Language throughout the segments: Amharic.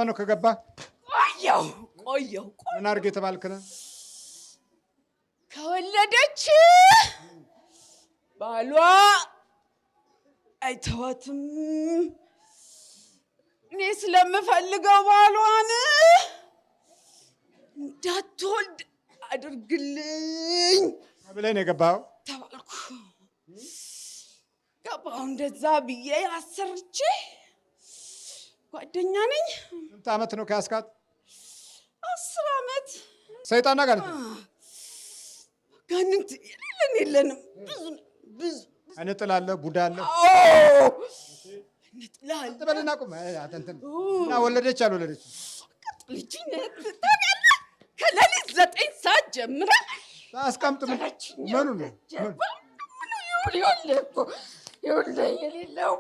ነው ከገባ ቆየው ምን አርግ የተባልከነ ከወለደች ባሏ አይተዋትም እኔ ስለምፈልገው ባሏን እንዳትወልድ አድርግልኝ ብለህ የገባው ተባልኩ ገባው እንደዛ ብዬ አሰርቼ ጓደኛ ነኝ ስንት ዓመት ነው ከያስካት 10 ዓመት ሰይጣን ጋር ጋንንት የለንም ብዙ አንጥላለ ቡዳ አለ እንጥላል ተበልና ቁም አተንተን እና ወለደች አልወለደች ልጅ ከሌሊት 9 ሰዓት ጀምራ አስቀምጥ ምኑ ነው የሌለው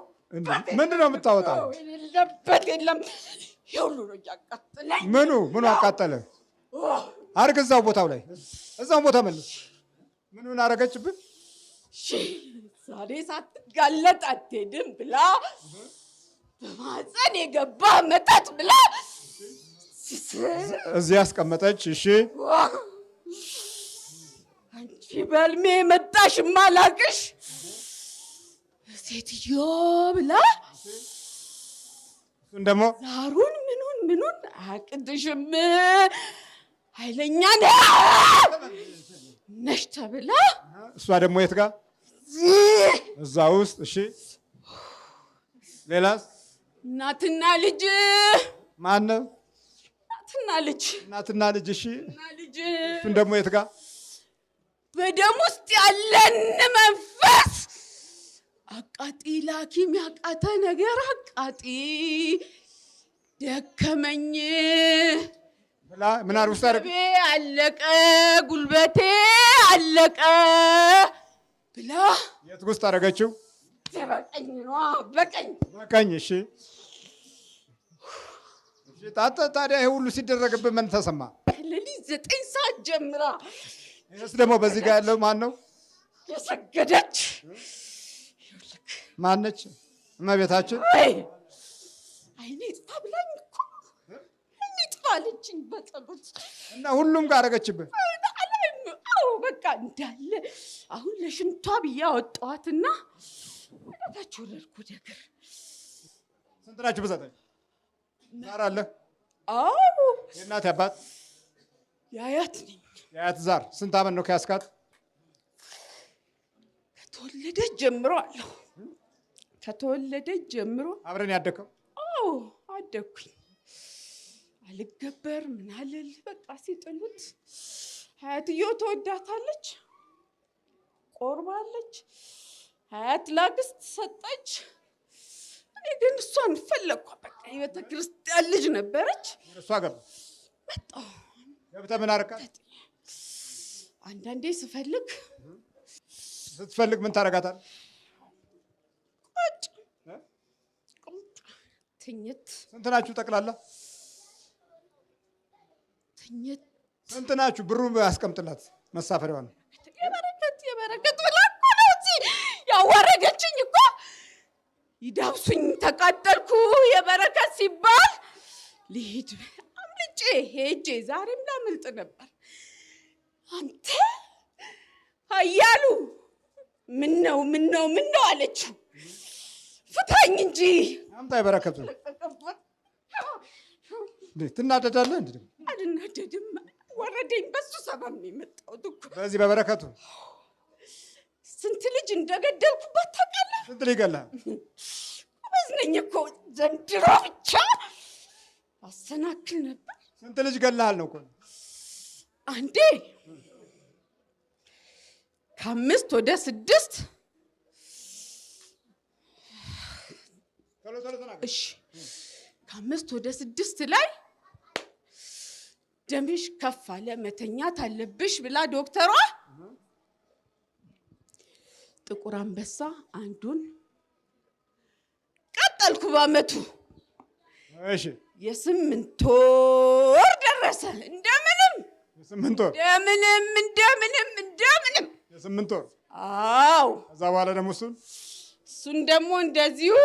ምንድን ነው የምታወጣው የሌለበት የለም ይሁሉ ነው ያቃጠለኝ ምኑ አቃጠለ አርግ እዛው ቦታው ላይ እዛው ቦታ መልስ ምኑን አረገችብን ዛሬ ሳትጋለጥ አትሄድም ብላ በማህፀን የገባ መጠጥ ብላ እዚህ ያስቀመጠች እሺ አንቺ በልሜ መጣሽ ማላቅሽ ሴትዮ ብላ እንደሞ ዛሩን ምኑን አቅድሽም ኃይለኛ ነሽ ተብላ እሷ ደግሞ የት ጋር እዛ ውስጥ እሺ ሌላስ እናትና ልጅ ማነው እናትና ልጅ እሺ እሱን ደግሞ የት ጋር በደም ውስጥ ያለን መንፈስ አቃጢ ላኪም ያቃተ ነገር አቃጢ ደከመኝ ብላ ምን አርጉስ ታረግ አለቀ ጉልበቴ አለቀ ብላ የት ውስጥ አረገችው በቀኝ እሺ ታዲያ ይሄ ሁሉ ሲደረግብህ ምን ተሰማ ከሌሊት 9 ሰዓት ጀምራ እስ ደግሞ በዚህ ጋር ያለው ማን ነው የሰገደች ማነች እመቤታችን አይኔ ጥፋ ብላኝ እኮ አይኔ ጥፋ አለችኝ በጸሎት እና ሁሉም ጋር አረገችብህ በቃ እንዳለ አሁን ለሽንቷ ብዬ አወጣኋትና ወደታች ወረድኩ ነገር ስንት ናችሁ በዘጠኝ ዛር አለ የእናት አባት የአያት ነኝ የአያት ዛር ስንት ዓመት ነው ከያስካት ከተወለደች ጀምሮ አለሁ ከተወለደች ጀምሮ አብረን ያደከው አደኩኝ አልገበር ምን አለል በቃ ሲጥሉት አያትዮ ተወዳታለች ቆርባለች አያት ላክስት ሰጠች እኔ ግን እሷን ፈለኳ በቃ የቤተ ክርስቲያን ልጅ ነበረች እሷ ገባ መጣሁ ገብተህ ምን አረካት አንዳንዴ ስትፈልግ ምን ታረጋታል ትኝት ስንት ናችሁ ጠቅላላ ትኝት ስንት ናችሁ ብሩን ያስቀምጥላት መሳፈሪያዋን የበረከት ብላ እኮ ነው እዚህ ያዋረደችኝ እኮ ይዳብሱኝ ተቃጠልኩ የበረከት ሲባል ልሂድ አምልጬ ሄጄ ዛሬም ላምልጥ ነበር አንተ አያሉ ምነው አለችው ፍታኝ እንጂ አምጣ የበረከቱ ትናደዳለህ እንዴ አልናደድም ወረደኝ በሱ ሰበብ ነው የመጣሁት እኮ በዚህ በበረከቱ ስንት ልጅ እንደገደልኩበት ታውቃለህ ስንት ልጅ ገለሃል ጎበዝ ነኝ እኮ ዘንድሮ ብቻ አሰናክል ነበር ስንት ልጅ ገለሃል ነው እኮ አንዴ 5 ወደ 6 እሺ 5 ወደ 6 ላይ ደምሽ ከፍ አለ መተኛት አለብሽ ብላ ዶክተሯ ጥቁር አንበሳ አንዱን ቀጠልኩ በአመቱ እሺ የ8 ወር ደረሰ እንደምንም የ8 ወር እንደምንም የ8 ወር አዎ ከዛ በኋላ ደግሞ እሱን ደግሞ እንደዚሁ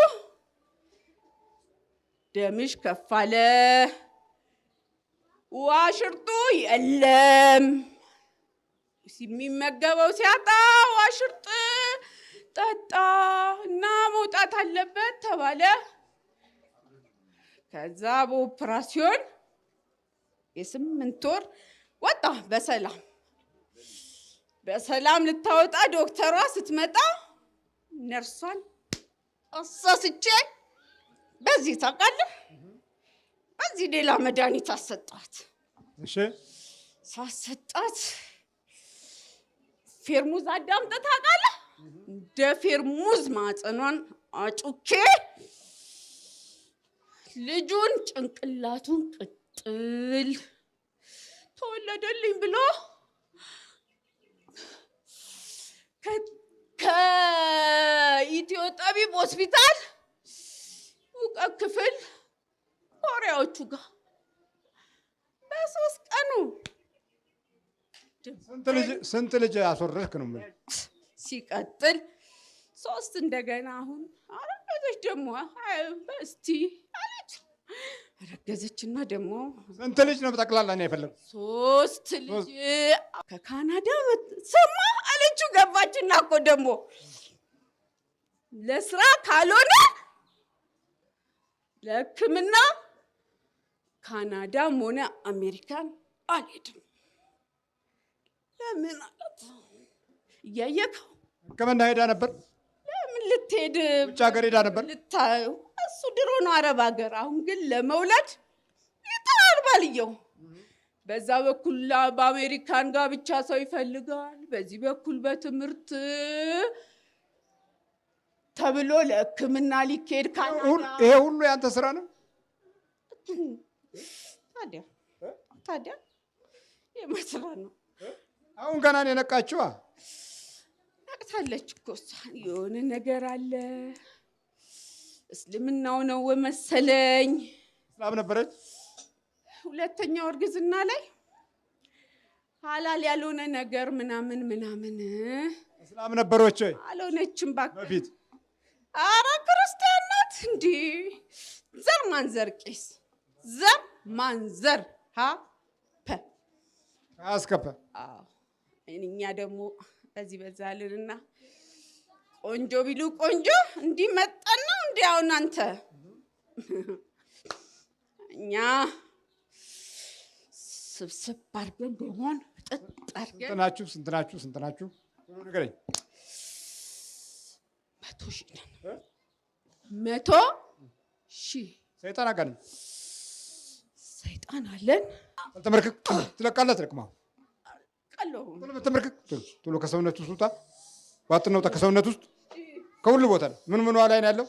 ደምሽ ከፍ አለ፣ ዋሽርጡ የለም፣ የሚመገበው ሲያጣ ዋሽርጥ ጠጣ እና መውጣት አለበት ተባለ። ከዛ በኦፕራሲዮን የ8 ወር ወጣ በሰላም ልታወጣ ዶክተሯ ስትመጣ ነርሷን አሳስቼ በዚህ ታውቃለህ፣ በዚህ ሌላ መድኃኒት አሰጣት። እሺ ሳሰጣት ፌርሙዝ አዳምጠህ ታውቃለህ? እንደ ፌርሙዝ ማጸኗን አጩኬ ልጁን ጭንቅላቱን ቅጥል ተወለደልኝ ብሎ ከኢትዮ ጠቢብ ሆስፒታል ሙቀት ክፍል ኮሪያዎቹ ጋር በ3 ቀኑ ስንት ልጅ አስወረድክ ነው የምልህ? ሲቀጥል 3 እንደገና አሁን አረገዘች ደግሞ እስቲ አለች። አረገዘችና ደግሞ ስንት ልጅ ነው ጠቅላላ ነው የፈለገው? 3 ልጅ ከካናዳ ሰማ አለችው። ገባችና እኮ ደግሞ ለስራ ካልሆነ ለሕክምና ካናዳም ሆነ አሜሪካን አልሄድም። ለምን አላት? እያየከው ሕክምና ሄዳ ነበር። ለምን ልትሄድ? ውጭ ሀገር ሄዳ ነበር ልታየው። እሱ ድሮ ነው አረብ ሀገር። አሁን ግን ለመውለድ ይጥራል ባልየው። በዛ በኩል በአሜሪካን ጋር ብቻ ሰው ይፈልጋል፣ በዚህ በኩል በትምህርት ተብሎ ለሕክምና ሊካሄድ ካናዳ። ይሄ ሁሉ ያንተ ስራ ነው? ታዲያ የመስራ ነው። አሁን ገና ነው የነቃችዋ። ነቅታለች እኮ እሷ። የሆነ ነገር አለ። እስልምናው ነው መሰለኝ። እስላም ነበረች። 2ኛው እርግዝና ላይ ሐላል ያልሆነ ነገር ምናምን እስላም ነበረች ወይ? አልሆነችም በፊት። ኧረ ክርስቲያን ናት እንዴ! ዘር ማንዘር ቄስ ዘር ማንዘር አስከፈ። እኛ ደግሞ በዚህ በዛልንና ቆንጆ ቢሉ ቆንጆ እንዲህ መጣን ነው እንዴ? አሁን አንተ እኛ ስብስብ አድርገን ደሞን ጥጥ አድርገን ስንት ናችሁ? ንገረኝ። 100 ሺህ ነን። 100 ሺህ ሰይጣን አጋንንት ሰይጣን አለን። ተመርክክ ትለቃለህ። ትለቅማ ቀለው ተመርክክ ቶሎ ከሰውነት ውስጥ ውጣ። ዋጥነው ከሰውነት ውስጥ ከሁሉ ቦታ ምን ላይ ነው ያለው?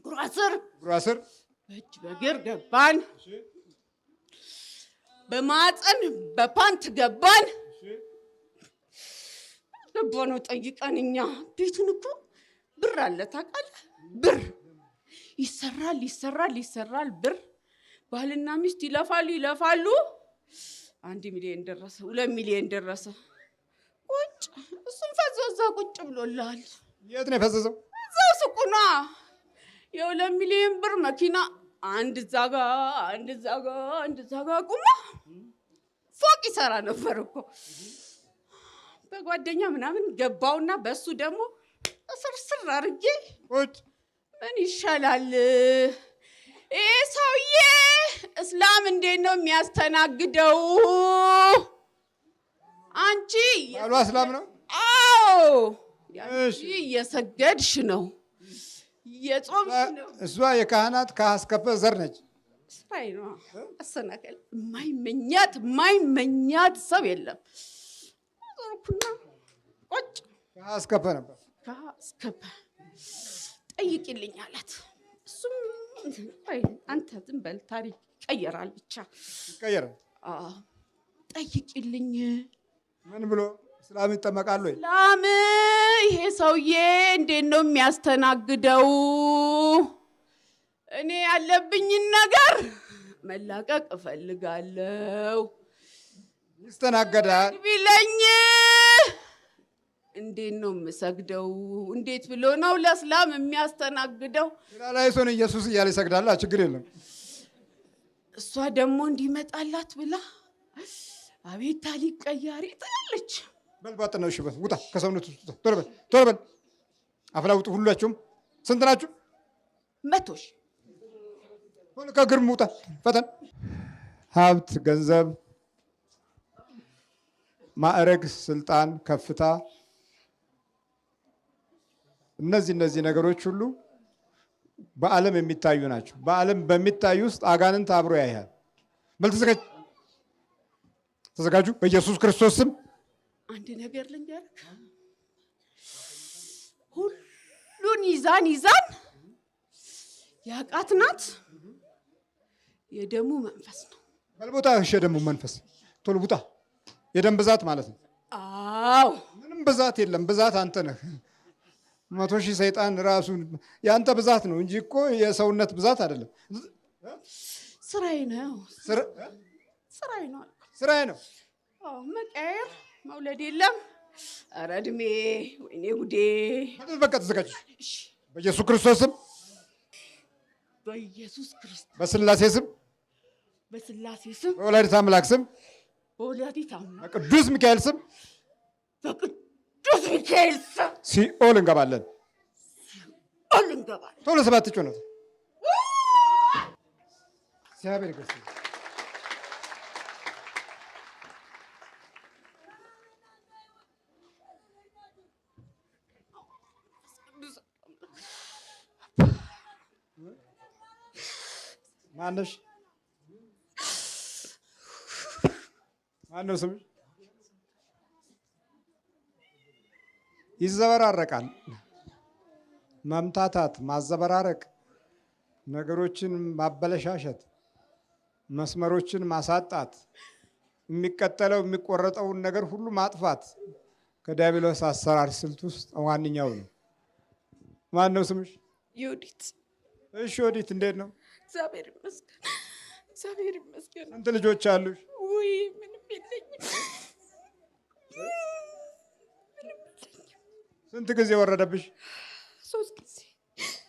ጉራስር በእጅ በግር ገባን። በማፀን በፓንት ገባን። ገባነው ጠይቀን እኛ ቤቱን እኮ ብር አለ ታውቃለህ? ብር ይሰራል ብር። ባልና ሚስት ይለፋሉ። 1 ሚሊዮን ደረሰ፣ 2 ሚሊዮን ደረሰ። ቁጭ እሱም ፈዘዘ ቁጭ ብሎላል። የት ነው የፈዘዘው? እዛው ሱቁና የ2 ሚሊዮን ብር መኪና አንድ ዛጋ ቁሞ ፎቅ ይሰራ ነበር እኮ። በጓደኛ ምናምን ገባውና በሱ ደግሞ ስርስር አድርጌ ቁጭ ምን ይሻላል? ይሄ ሰውዬ እስላም እንዴት ነው የሚያስተናግደው? አንቺ ባሏ እስላም ነው? አዎ። ያቺ እየሰገድሽ ነው፣ እየጾምሽ ነው። እሷ የካህናት ከአስከፈ ዘር ነች። ስራዬ ነው አሰናከል። የማይመኛት ሰው የለም። ዞርኩና ቁጭ ከአስከፈ ነበር። ከአስከፈ ጠይቂልኝ አላት። እሱም አንተ ዝም በል ታሪክ ይቀየራል፣ ብቻ ይቀየራል። ጠይቂልኝ። ምን ብሎ እስላም ይጠመቃል ወይ? እስላም ይሄ ሰውዬ እንዴት ነው የሚያስተናግደው? እኔ ያለብኝን ነገር መላቀቅ እፈልጋለሁ። ይስተናገዳል ቢለኝ እንዴት ነው የምሰግደው? እንዴት ብሎ ነው ለእስላም የሚያስተናግደው? ላላይሶን ኢየሱስ እያለ ይሰግዳል። ችግር የለም። እሷ ደግሞ እንዲመጣላት ብላ አቤት ታሪክ ቀያሪ ትላለች። በልባጥ ነው። እሺ ውጣ ከሰውነቱ ቶሎ በል ቶሎ በል። አፍላ ውጡ ሁላችሁም። ስንት ናችሁ? 100 ሺህ ሆነ ከግርም ውጣ። ፈተን ሀብት፣ ገንዘብ፣ ማዕረግ፣ ስልጣን፣ ከፍታ እነዚህ ነገሮች ሁሉ በዓለም የሚታዩ ናቸው። በዓለም በሚታዩ ውስጥ አጋንንት አብሮ ያያል። በል ተዘጋጁ። በኢየሱስ ክርስቶስ ስም አንድ ነገር ልንገርህ፣ ሁሉን ይዛን ያቃትናት የደሙ መንፈስ ነው። በልቦታ እሺ፣ የደሙ መንፈስ ቶሎ ውጣ። የደም ብዛት ማለት ነው። አዎ፣ ምንም ብዛት የለም። ብዛት አንተ ነህ። 100 ሺህ ሰይጣን ራሱ ያንተ ብዛት ነው እንጂ እኮ የሰውነት ብዛት አይደለም። ስራዬ ነው። ስራዬ ነው። መቀየር መውለድ የለም። ኧረ እድሜ፣ ወይኔ ጉዴ። በቃ ተዘጋጅ። በኢየሱስ ክርስቶስ ስም፣ በኢየሱስ ክርስቶስ፣ በስላሴ ስም፣ በስላሴ ስም፣ በወላዲተ አምላክ ስም፣ በወላዲተ አምላክ፣ በቅዱስ ሚካኤል ስም፣ በቅዱስ ሚካኤል ስም ሲኦል እንገባለን። ቶሎ 7 ጮህ ነው። እግዚአብሔር ይመስገን። ማነሽ? ማነው ስምሽ? ይዘበራረቃል። መምታታት፣ ማዘበራረቅ፣ ነገሮችን ማበለሻሸት፣ መስመሮችን ማሳጣት፣ የሚቀጠለው የሚቆረጠውን ነገር ሁሉ ማጥፋት ከዲያብሎስ አሰራር ስልት ውስጥ ዋነኛው ነው። ማነው ስምሽ? ዮዲት። እሺ ዮዲት፣ እንዴት ነው? እግዚአብሔር ይመስገን። እግዚአብሔር ይመስገን። ስንት ልጆች አሉሽ? ውይ ምንም የለኝም። ስንት ጊዜ ወረደብሽ? 3 ጊዜ።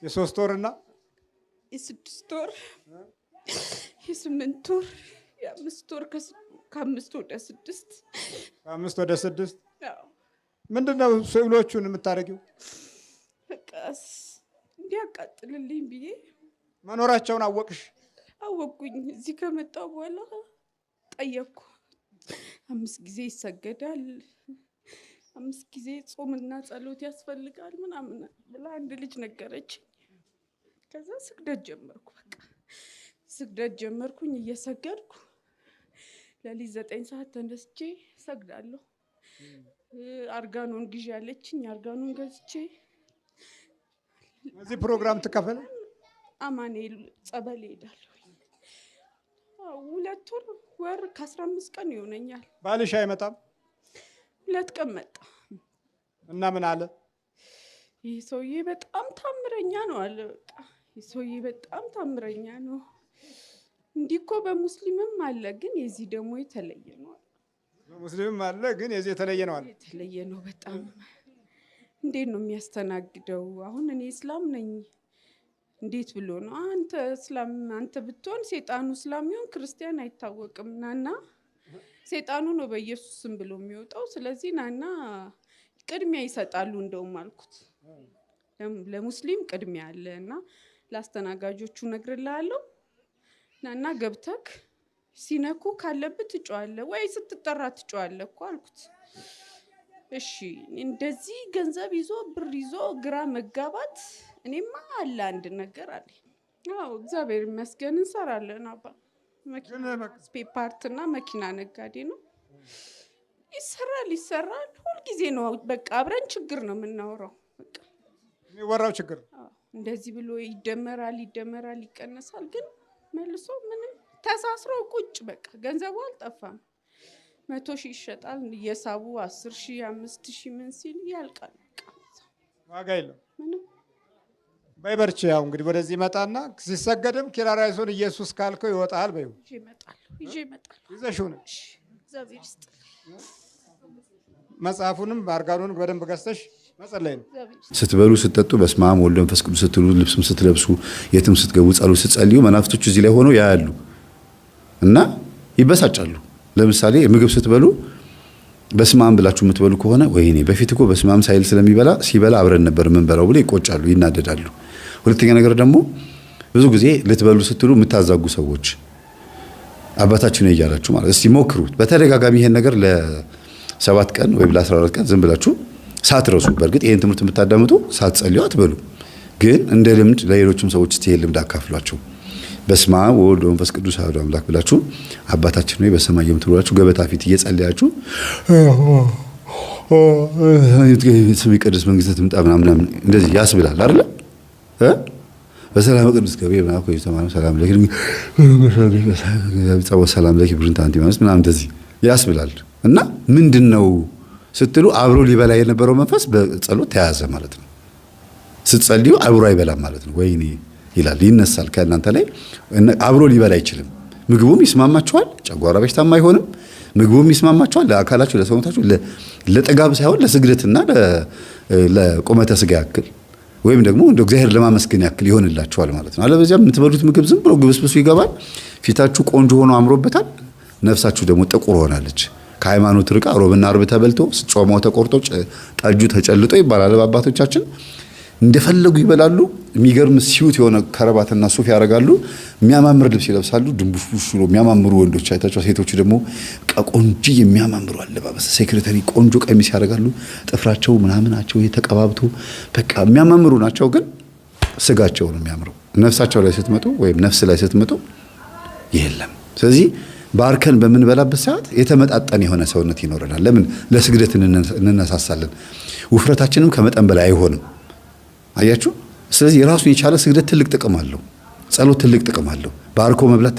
የ3 ወርና የ6 ወር፣ የ8 ወር፣ የ5 ወር፣ ከ5 ወደ 6። ከ5 ወደ 6። ምንድነው ስዕሎቹን የምታደርጊው? በቃ እንዲያቃጥልልኝ ብዬ። መኖራቸውን አወቅሽ? አወቅኩኝ። እዚህ ከመጣሁ በኋላ ጠየቅኩ። 5 ጊዜ ይሰገዳል፣ 5 ጊዜ ጾምና ጸሎት ያስፈልጋል ምናምን ብላ አንድ ልጅ ነገረች። ከዛ ስግደት ጀመርኩ። በቃ ስግደት ጀመርኩኝ። እየሰገድኩ ለሊት 9 ሰዓት ተነስቼ ሰግዳለሁ። አርጋኖን ግዢ ያለችኝ አርጋኖን ገዝቼ እዚህ ፕሮግራም ተከፈለ። አማኑኤል ጸበል ሄዳለሁ። 2 ወር ከ15 ቀን ይሆነኛል። ባልሽ አይመጣም? 2 ቀን መጣ እና ምን አለ? ይህ ሰውዬ በጣም ታምረኛ ነው አለ። በቃ ይህ ሰውዬ በጣም ታምረኛ ነው። እንዲህ እኮ በሙስሊምም አለ፣ ግን የዚህ ደግሞ የተለየ ነው። በሙስሊምም አለ፣ ግን የዚህ የተለየ ነው አለ። የተለየ ነው በጣም። እንዴት ነው የሚያስተናግደው? አሁን እኔ እስላም ነኝ። እንዴት ብሎ ነው አንተ እስላም? አንተ ብትሆን ሴጣኑ እስላም ይሁን ክርስቲያን አይታወቅም። ናና ሴጣኑ ነው በኢየሱስ ስም ብሎ የሚወጣው። ስለዚህ ናና ቅድሚያ ይሰጣሉ እንደውም አልኩት። ለሙስሊም ቅድሚያ አለ እና ለአስተናጋጆቹ እነግርልሃለሁ። ናና ገብተክ ሲነኩ ካለብህ ትጮዋለህ ወይ ስትጠራ ትጮዋለህ እኮ አልኩት። እሺ እንደዚህ ገንዘብ ይዞ ብር ይዞ ግራ መጋባት፣ እኔማ አለ አንድ ነገር አለ። አዎ እግዚአብሔር ይመስገን እንሰራለን። አባ መኪና ስፔር ፓርትና መኪና ነጋዴ ነው። ይሰራል። ሁልጊዜ ነው በቃ አብረን ችግር ነው የምናወራው። በቃ የሚወራው ችግር እንደዚህ ብሎ ይደመራል፣ ይቀነሳል። ግን መልሶ ምንም ተሳስሮ ቁጭ በቃ ገንዘቡ አልጠፋም። 100 ሺህ ይሸጣል እየሳቡ 10 ሺህ 5 ሺህ ምን ሲል ያልቃል። ዋጋ የለው ምንም። በይበርች ያው እንግዲህ ወደዚህ መጣና ሲሰገድም ኪራራይሶን ኢየሱስ ካልከው ይወጣል። በይው ይዤ እመጣለሁ። ይዘሽው ነው። እግዚአብሔር ይስጥልኝ። መጽሐፉንም አርጋኑን በደንብ ገዝተሽ መጸለይ ነው። ስትበሉ ስትጠጡ በስመ አብ ወወልድ ወመንፈስ ቅዱስ ስትሉ ልብስም ስትለብሱ የትም ስትገቡ ጸሎት ስትጸልዩ መናፍስቶቹ እዚህ ላይ ሆነው ያያሉ እና ይበሳጫሉ። ለምሳሌ ምግብ ስትበሉ በስመ አብ ብላችሁ የምትበሉ ከሆነ ወይኔ በፊት እኮ በስመ አብ ሳይል ሲበላ አብረን ነበር የምንበላው ብለው ይቆጫሉ፣ ይናደዳሉ። ሁለተኛ ነገር ደግሞ ብዙ ጊዜ ልትበሉ ስትሉ የምታዛጉ ሰዎች አባታችሁ ነው እያላችሁ ማለት እስቲ ሞክሩት በተደጋጋሚ ይሄን ነገር ለ7 ቀን ወይም ለ14 ቀን ዝም ብላችሁ ሳትረሱ። በእርግጥ ይሄን ትምህርት የምታዳምጡ ሳትጸልዩ አትበሉ፣ ግን እንደ ልምድ ለሌሎችም ሰዎች እስቲ ይሄን ልምድ አካፍሏቸው። በስመ አብ ወወልድ ወመንፈስ ቅዱስ አሐዱ አምላክ ብላችሁ አባታችን ሆይ በሰማይ የምትኖራችሁ ገበታ ፊት እየጸለያችሁ ስምህ ይቀደስ መንግስትህ ትምጣ ምናምን እንደዚህ ያስብላል አይደል? በሰላም ቅዱስ ገብርኤል ምናምን ቆይቶ ማለት ሰላም ለኪ ሰላም ለኪ ብሩንታ አንቲ ማለት ምናምን እንደዚህ ያስብላል። እና ምንድነው ስትሉ አብሮ ሊበላ የነበረው መንፈስ በጸሎት ተያዘ ማለት ነው። ስትጸልዩ አብሮ አይበላም ማለት ነው። ወይኔ ይላል ይነሳል ከእናንተ ላይ አብሮ ሊበላ አይችልም። ምግቡም ይስማማችኋል፣ ጨጓራ በሽታም አይሆንም። ምግቡም ይስማማችኋል ለአካላችሁ ለሰውነታችሁ ለጥጋብ ሳይሆን ለስግደትና ለቁመተ ስጋ ያክል ወይም ደግሞ እንደ እግዚአብሔር ለማመስገን ያክል ይሆንላችኋል ማለት ነው። አለበለዚያ የምትበሉት ምግብ ዝም ብሎ ግብስብሱ ይገባል። ፊታችሁ ቆንጆ ሆኖ አምሮበታል፣ ነፍሳችሁ ደግሞ ጥቁር ሆናለች። ከሃይማኖት ርቃ ሮብና ዓርብ ተበልቶ ጾማው ተቆርጦ ጠጁ ተጨልጦ ይባላል በአባቶቻችን። እንደፈለጉ ይበላሉ። የሚገርም ሲዩት የሆነ ከረባትና ሱፍ ያደርጋሉ። የሚያማምር ልብስ ይለብሳሉ። ድንቡሽቡሽ ብሎ የሚያማምሩ ወንዶች አይታቸው፣ ሴቶቹ ደግሞ ቆንጆ የሚያማምሩ አለባበስ ሴክሬታሪ ቆንጆ ቀሚስ ያደርጋሉ። ጥፍራቸው ምናምናቸው የተቀባብቶ በቃ የሚያማምሩ ናቸው። ግን ስጋቸው ነው የሚያምረው። ነፍሳቸው ላይ ስትመጡ ወይም ነፍስ ላይ ስትመጡ የለም። ስለዚህ ባርከን በምንበላበት ሰዓት የተመጣጠነ የሆነ ሰውነት ይኖረናል። ለምን? ለስግደት እንነሳሳለን። ውፍረታችንም ከመጠን በላይ አይሆንም። አያችሁ። ስለዚህ የራሱን የቻለ ስግደት ትልቅ ጥቅም አለው። ጸሎት ትልቅ ጥቅም አለው። ባርኮ መብላት